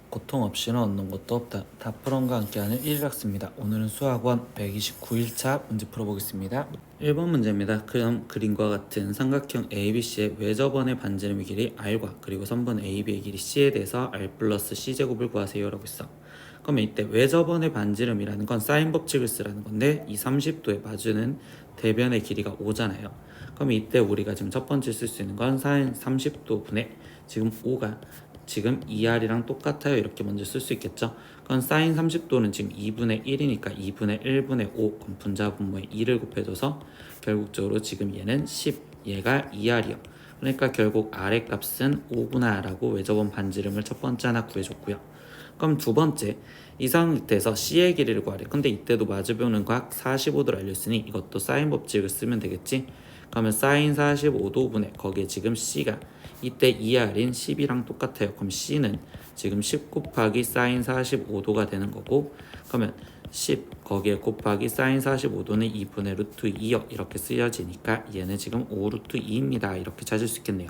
고통 없이는 얻는 것도 없다. 다프론과 함께하는 1학습니다. 오늘은 수학원 129일차 문제 풀어보겠습니다. 1번 문제입니다. 그럼 그림과 같은 삼각형 ABC의 외접원의 반지름의 길이 R과 그리고 선분 AB의 길이 C에 대해서 R 플러스 C제곱을 구하세요 라고 했어. 그러면 이때 외접원의 반지름이라는 건 사인 법칙을 쓰라는 건데 이 30도에 봐주는 대변의 길이가 5잖아요. 그럼 이때 우리가 지금 첫 번째 쓸 수 있는 건 사인 30도 분의 지금 5가 지금 2R이랑 똑같아요. 이렇게 먼저 쓸 수 있겠죠. 그럼 사인 30도는 지금 2분의 1이니까 2분의 1분의 5 그럼 분자분모에 2를 곱해줘서 결국적으로 지금 얘는 10 얘가 2R이요. 그러니까 결국 R의 값은 5구나 라고 외접원 반지름을 첫 번째 하나 구해줬고요. 그럼 두 번째 이 상태에서 C의 길이를 구하래. 근데 이때도 마주보는 각 45도를 알렸으니 이것도 사인 법칙을 쓰면 되겠지. 그러면 사인 45도분의 거기에 지금 C가 이때 2R인 10이랑 똑같아요. 그럼 C는 지금 10 곱하기 사인 45도가 되는 거고, 그러면 10 거기에 곱하기 사인 45도는 2분의 루트 2요 이렇게 쓰여지니까 얘는 지금 5 루트 2입니다. 이렇게 찾을 수 있겠네요.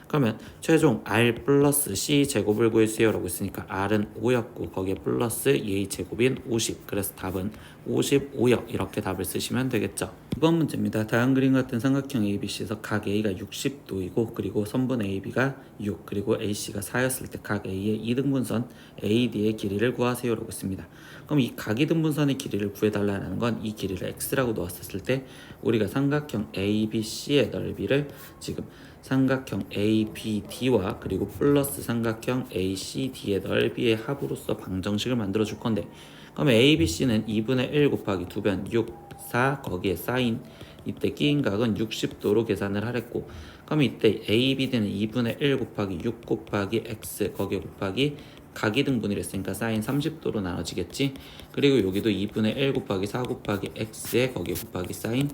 그러면 최종 R 플러스 C 제곱을 구해주세요 라고 했으니까 R은 5였고 거기에 플러스 A 제곱인 50. 그래서 답은 55요. 이렇게 답을 쓰시면 되겠죠. 2번 문제입니다. 다음 그림 같은 삼각형 ABC에서 각 A가 60도이고 그리고 선분 AB가 6 그리고 AC가 4였을 때 각 A의 이등분선 AD의 길이를 구하세요 라고 했습니다. 그럼 이 각 이등분선의 길이를 구해달라는 건 이 길이를 X라고 넣었을 때 우리가 삼각형 ABC의 넓이를 지금 삼각형 ABD와 그리고 플러스 삼각형 ACD의 넓이의 합으로서 방정식을 만들어 줄 건데, 그러면 ABC는 2분의 1 곱하기 2변 6, 4 거기에 사인 이때 끼인 각은 60도로 계산을 하랬고, 그럼 이때 ABD는 2분의 1 곱하기 6 곱하기 X 거기에 곱하기 각이등분이라 했으니까 사인 30도로 나눠지겠지. 그리고 여기도 2분의 1 곱하기 4 곱하기 X에 거기에 곱하기 사인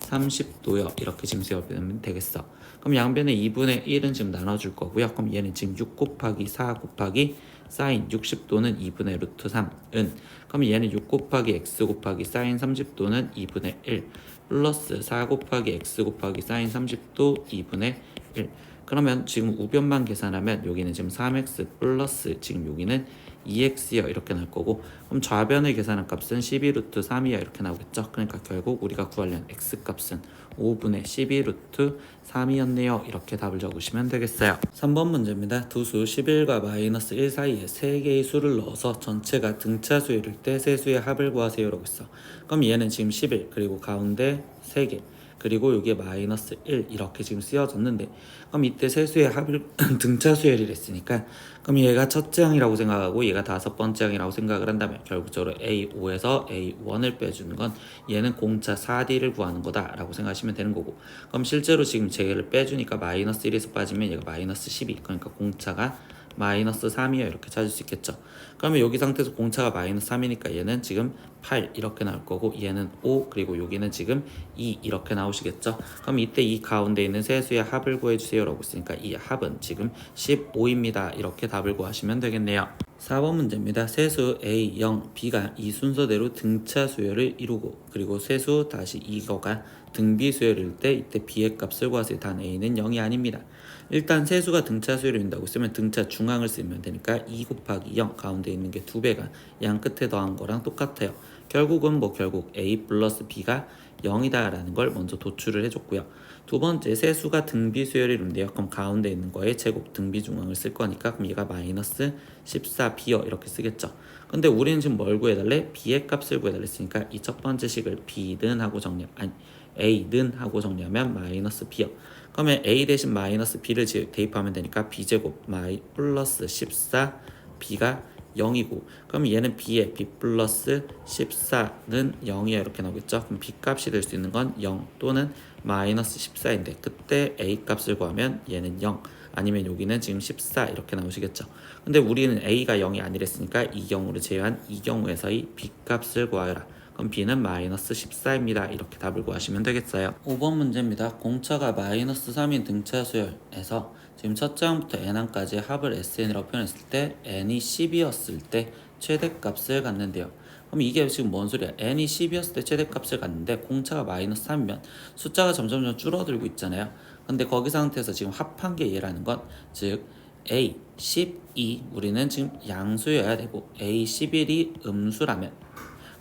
30도요. 이렇게 지금 세우면 되겠어. 그럼 양변에 2분의 1은 지금 나눠줄 거고요. 그럼 얘는 지금 6 곱하기 4 곱하기 사인 60도는 2분의 루트 3은, 그럼 얘는 6 곱하기 x 곱하기 사인 30도는 2분의 1 플러스 4 곱하기 x 곱하기 사인 30도 2분의 1. 그러면 지금 우변만 계산하면 여기는 지금 3x 플러스 지금 여기는 2x요 이렇게 나올 거고, 그럼 좌변을 계산한 값은 12루트 3이야 이렇게 나오겠죠. 그러니까 결국 우리가 구하려는 x값은 5분의 12루트 3이었네요. 이렇게 답을 적으시면 되겠어요. 3번 문제입니다. 두 수 11과 마이너스 1 사이에 3개의 수를 넣어서 전체가 등차수일 때 세 수의 합을 구하세요 라고 했어. 그럼 얘는 지금 11 그리고 가운데 3개 그리고 여기에 마이너스 1 이렇게 지금 쓰여졌는데, 그럼 이때 세수의 합을 등차수열이라 했으니까 그럼 얘가 첫째 항이라고 생각하고 얘가 다섯 번째 항이라고 생각을 한다면 결국적으로 A5에서 A1을 빼주는 건 얘는 공차 4D를 구하는 거다 라고 생각하시면 되는 거고, 그럼 실제로 지금 제를 빼주니까 마이너스 1에서 빠지면 얘가 마이너스 12 그러니까 공차가 마이너스 3이요 이렇게 찾을 수 있겠죠. 그러면 여기 상태에서 공차가 마이너스 3이니까 얘는 지금 8 이렇게 나올 거고 얘는 5 그리고 여기는 지금 2 이렇게 나오시겠죠. 그럼 이때 이 가운데 있는 세 수의 합을 구해주세요 라고 했으니까 이 합은 지금 15입니다. 이렇게 답을 구하시면 되겠네요. 4번 문제입니다. 세수 A, 0, B가 이 순서대로 등차 수열을 이루고 그리고 세수 다시 이거가 등비 수열일 때 이때 B의 값을 구하세요. 단 A는 0이 아닙니다. 일단 세수가 등차 수열을 이룬다고 쓰면 등차 중앙을 쓰면 되니까 2 곱하기 0 가운데 있는 게 2배가 양 끝에 더한 거랑 똑같아요. 결국은 결국 A 플러스 B가 0이다 라는 걸 먼저 도출을 해줬고요. 두 번째 세수가 등비 수열을 이룬대요. 그럼 가운데 있는 거에 제곱 등비 중앙을 쓸 거니까 그럼 얘가 마이너스 14B요 이렇게 쓰겠죠. 근데 우리는 지금 뭘 구해달래? B의 값을 구해달래 했으니까 이 첫 번째 식을 B는 하고 A는 하고 정리하면 마이너스 B요. 그러면 A 대신 마이너스 B를 대입하면 되니까 B제곱 플러스 14 B가 0이고, 그럼 얘는 B에 B 플러스 14는 0이야 이렇게 나오겠죠. 그럼 B 값이 될 수 있는 건 0 또는 마이너스 14인데 그때 A 값을 구하면 얘는 0 아니면 여기는 지금 14 이렇게 나오시겠죠. 근데 우리는 A가 0이 아니랬으니까 이 경우를 제외한 이 경우에서의 B 값을 구하여라. 그럼 B는 마이너스 14입니다. 이렇게 답을 구하시면 되겠어요. 5번 문제입니다. 공차가 마이너스 3인 등차 수열에서 지금 첫째 항부터 n항까지의 합을 SN이라고 표현했을 때 n이 10이었을 때 최대값을 갖는데요. 그럼 이게 지금 뭔 소리야? n이 10이었을 때 최대값을 갖는데 공차가 마이너스 3이면 숫자가 점점 줄어들고 있잖아요. 근데 거기 상태에서 지금 합한 게 얘라는 건 즉 A 12 우리는 지금 양수여야 되고 A 11이 음수라면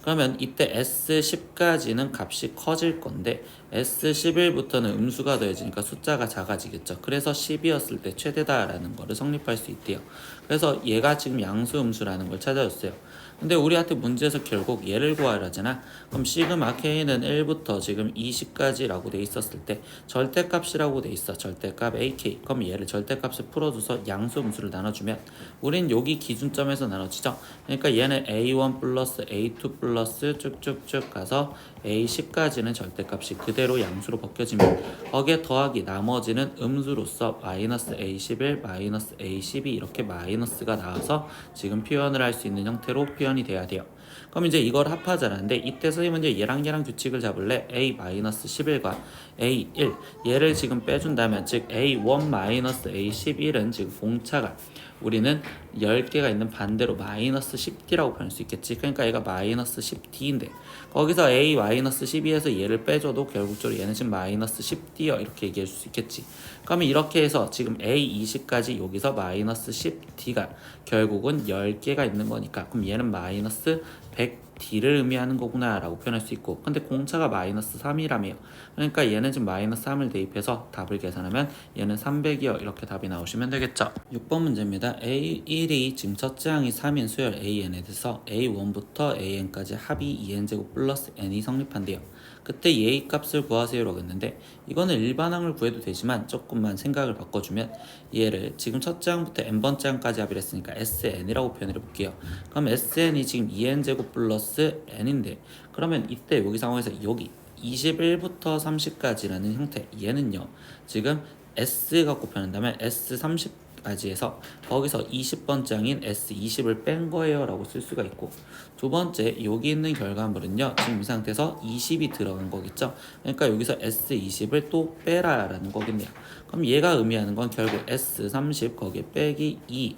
그러면 이때 S10까지는 값이 커질 건데 S11부터는 음수가 더해지니까 숫자가 작아지겠죠. 그래서 10이었을 때 최대다라는 거를 성립할 수 있대요. 그래서 얘가 지금 양수 음수라는 걸 찾아줬어요. 근데 우리한테 문제에서 결국 얘를 구하라잖아. 그럼 시그마 K는 1부터 지금 20까지라고 돼 있었을 때 절대값이라고 돼 있어. 절대값 AK. 그럼 얘를 절대값을 풀어줘서 양수 음수를 나눠주면 우린 여기 기준점에서 나눠지죠. 그러니까 얘는 A1 플러스 A2 플러스 쭉쭉쭉 가서 A10까지는 절대값이 그대로 양수로 벗겨지면 거기에 더하기 나머지는 음수로서 마이너스 A11 마이너스 A12 이렇게 마이너스가 나와서 지금 표현을 할 수 있는 형태로 표현이 돼야 돼요. 그럼 이제 이걸 합하자는데 이때 선생님은 이제 얘랑 규칙을 잡을래. A-11과 A1 얘를 지금 빼준다면 즉 A1-A11은 지금 공차가 우리는 10개가 있는 반대로 마이너스 10D라고 표현할 수 있겠지. 그러니까 얘가 마이너스 10D인데 거기서 A-12에서 얘를 빼줘도 결국적으로 얘는 지금 마이너스 10D여 이렇게 얘기해 줄 수 있겠지. 그러면 이렇게 해서 지금 A20까지 여기서 마이너스 10D가 결국은 10개가 있는 거니까 그럼 얘는 마이너스 100D를 의미하는 거구나 라고 표현할 수 있고 근데 공차가 마이너스 3이라며 그러니까 얘는 지금 마이너스 3을 대입해서 답을 계산하면 얘는 300이요 이렇게 답이 나오시면 되겠죠. 6번 문제입니다. A1이 지금 첫째 항이 3인 수열 AN에 대해서 A1부터 AN까지 합이 2n제곱 플러스 n이 성립한대요. 그때 얘의 값을 구하세요라고 했는데 이거는 일반항을 구해도 되지만 조금만 생각을 바꿔주면 얘를 지금 첫째 항부터 n번째 항까지 합의를 했으니까 SN이라고 표현을 해볼게요. 그럼 SN이 지금 2n제곱 플러스 n인데 그러면 이때 여기 상황에서 여기 21부터 30까지라는 형태 얘는요 지금 S 갖고 표현한다면 S30까지 해서 거기서 20번째 항인 S20을 뺀 거예요 라고 쓸 수가 있고 두 번째 여기 있는 결과물은요 지금 이 상태에서 20이 들어간 거겠죠. 그러니까 여기서 S20을 또 빼라 라는 거겠네요. 그럼 얘가 의미하는 건 결국 S30 거기에 빼기 2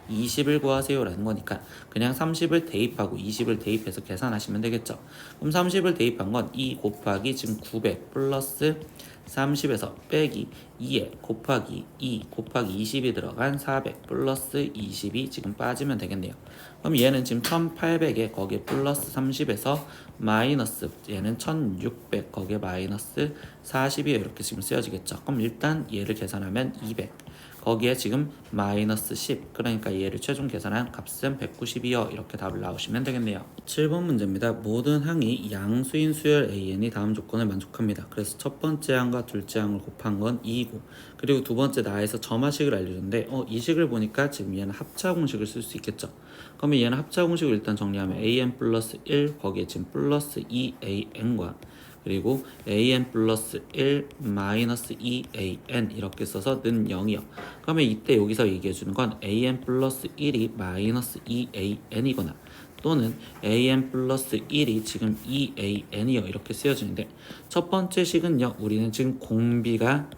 S20을 구하세요 라는 거니까 그냥 30을 대입하고 20을 대입해서 계산하시면 되겠죠. 그럼 30을 대입한 건 2 곱하기 지금 900 플러스 30에서 빼기 2에 곱하기 2 곱하기 20이 들어간 400 플러스 20이 지금 빠지면 되겠네요. 그럼 얘는 지금 1800에 거기에 플러스 30에서 마이너스 얘는 1600 거기에 마이너스 40이에요. 이렇게 지금 쓰여지겠죠. 그럼 일단 얘를 계산하면 200 거기에 지금 마이너스 10 그러니까 얘를 최종 계산한 값은 190이요 이렇게 답을 나오시면 되겠네요. 7번 문제입니다. 모든 항이 양수인 수열 AN이 다음 조건을 만족합니다. 그래서 첫 번째 항과 둘째 항을 곱한 건 2이고 그리고 두 번째 나에서 점화식을 알려줬는데 이 식을 보니까 지금 얘는 합차 공식을 쓸 수 있겠죠. 그러면 얘는 합차 공식을 일단 정리하면 AN 플러스 1 거기에 지금 플러스 2AN과 그리고 an 플러스 1 마이너스 2an 이렇게 써서 는 0이요. 그러면 이때 여기서 얘기해주는 건 an 플러스 1이 마이너스 2an이거나 또는 an 플러스 1이 지금 2an이요 이렇게 쓰여지는데 첫 번째 식은요 우리는 지금 공비가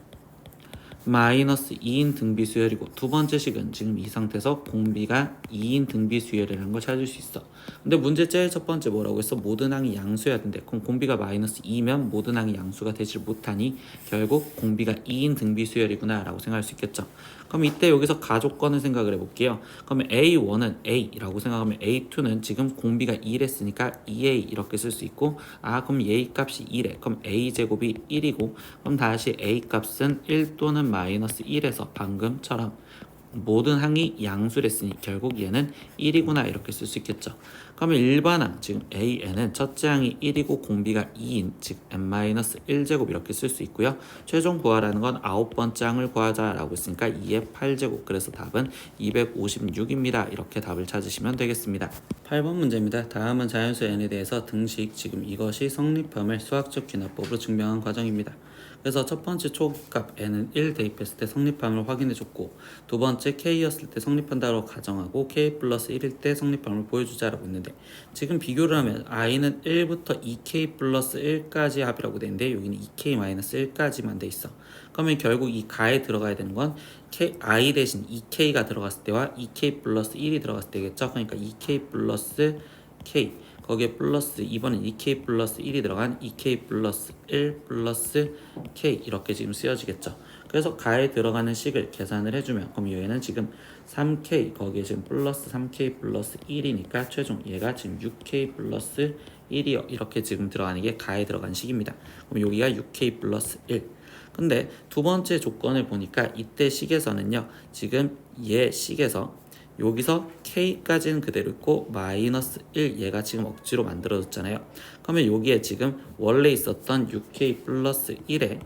마이너스 2인 등비 수열이고 두 번째 식은 지금 이 상태에서 공비가 2인 등비 수열이라는 걸 찾을 수 있어. 근데 문제 제일 첫 번째 뭐라고 했어? 모든 항이 양수여야 된대. 그럼 공비가 마이너스 2면 모든 항이 양수가 되질 못하니 결국 공비가 2인 등비 수열이구나 라고 생각할 수 있겠죠. 그럼 이때 여기서 가족권을 생각을 해볼게요. 그러면 A1은 A라고 생각하면 A2는 지금 공비가 2랬으니까 2A 이렇게 쓸 수 있고 그럼 A 값이 2래. 그럼 A제곱이 1이고 그럼 다시 A 값은 1 또는 마이너스 1에서 방금처럼 모든 항이 양수랬으니 결국 얘는 1이구나 이렇게 쓸 수 있겠죠. 그러면 일반항 지금 AN은 첫째 항이 1이고 공비가 2인 즉 n-1제곱 이렇게 쓸 수 있고요. 최종 구하라는 건 9번째 항을 구하자라고 했으니까 2의 8제곱 그래서 답은 256입니다. 이렇게 답을 찾으시면 되겠습니다. 8번 문제입니다. 다음은 자연수 n에 대해서 등식 지금 이것이 성립함을 수학적 귀납법으로 증명한 과정입니다. 그래서 첫 번째 초기값 n은 1 대입했을 때 성립함을 확인해줬고 두 번째 k였을 때 성립한다고 가정하고 k 플러스 1일 때 성립함을 보여주자라고 했는데 지금 비교를 하면 i는 1부터 2k 플러스 1까지 합이라고 되는데 여기는 2k 마이너스 1까지만 돼 있어. 그러면 결국 이 가에 들어가야 되는 건 i 대신 2k가 들어갔을 때와 2k 플러스 1이 들어갔을 때겠죠. 그러니까 2k 플러스 k 거기에 플러스 이번엔 2k 플러스 1이 들어간 2k 플러스 1 플러스 k 이렇게 지금 쓰여지겠죠. 그래서 가에 들어가는 식을 계산을 해주면 그럼 얘는 지금 3k 거기에 지금 플러스 3k 플러스 1이니까 최종 얘가 지금 6k 플러스 1이요. 이렇게 지금 들어가는 게 가에 들어간 식입니다. 그럼 여기가 6k 플러스 1. 근데 두 번째 조건을 보니까 이때 식에서는요. 지금 얘 식에서 여기서 k까지는 그대로 있고 마이너스 1 얘가 지금 억지로 만들어졌잖아요. 그러면 여기에 지금 원래 있었던 6k 플러스 1에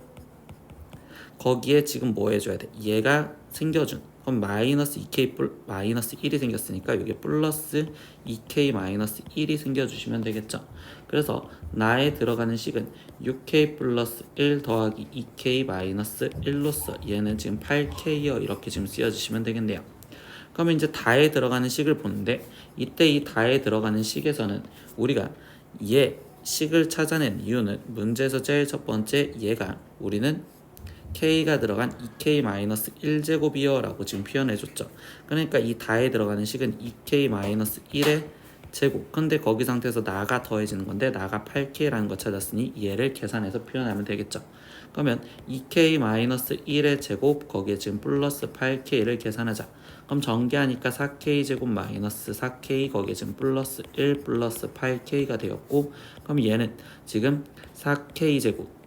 거기에 지금 뭐 해줘야 돼? 얘가 생겨준 그럼 마이너스 2k 마이너스 1이 생겼으니까 여기 플러스 2k 마이너스 1이 생겨주시면 되겠죠. 그래서 나에 들어가는 식은 6k 플러스 1 더하기 2k 마이너스 1로서 얘는 지금 8k요. 이렇게 지금 쓰여주시면 되겠네요. 그러면 이제 다에 들어가는 식을 보는데 이때 이 다에 들어가는 식에서는 우리가 얘 식을 찾아낸 이유는 문제에서 제일 첫 번째 얘가 우리는 k가 들어간 2k-1제곱이요 라고 지금 표현해줬죠. 그러니까 이 다에 들어가는 식은 2k-1의 제곱. 근데 거기 상태에서 나가 더해지는 건데 나가 8k라는 거 찾았으니 얘를 계산해서 표현하면 되겠죠. 그러면 2k-1의 제곱 거기에 지금 플러스 8k를 계산하자. 그럼 전개하니까 4k 제곱 마이너스 4k 거기에 지금 플러스 1 플러스 8k가 되었고 그럼 얘는 지금 4k 제곱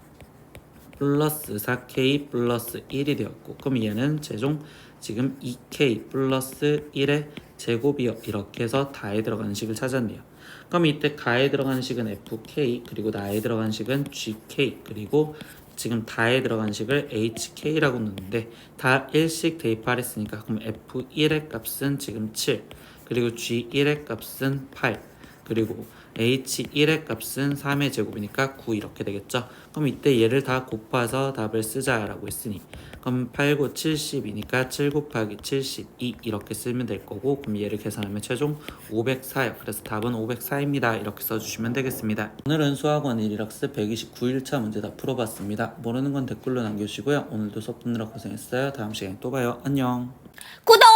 플러스 4k 플러스 1이 되었고 그럼 얘는 최종 지금 2k 플러스 1의 제곱이요. 이렇게 해서 다에 들어가는 식을 찾았네요. 그럼 이때 가에 들어가는 식은 fk 그리고 나에 들어가는 식은 gk 그리고 지금 다에 들어간 식을 hk라고 넣는데 다 1씩 대입하랬으니까 그럼 f1의 값은 지금 7 그리고 g1의 값은 8 그리고 h1의 값은 3의 제곱이니까 9 이렇게 되겠죠. 그럼 이때 얘를 다 곱해서 답을 쓰자라고 했으니 그럼 8, 9, 70이니까 7 곱하기 72 이렇게 쓰면 될 거고 그럼 얘를 계산하면 최종 504요. 그래서 답은 504입니다. 이렇게 써주시면 되겠습니다. 오늘은 수학원 1일학습 129일차 문제 다 풀어봤습니다. 모르는 건 댓글로 남겨주시고요. 오늘도 수업 듣느라 고생했어요. 다음 시간에 또 봐요. 안녕. 구독!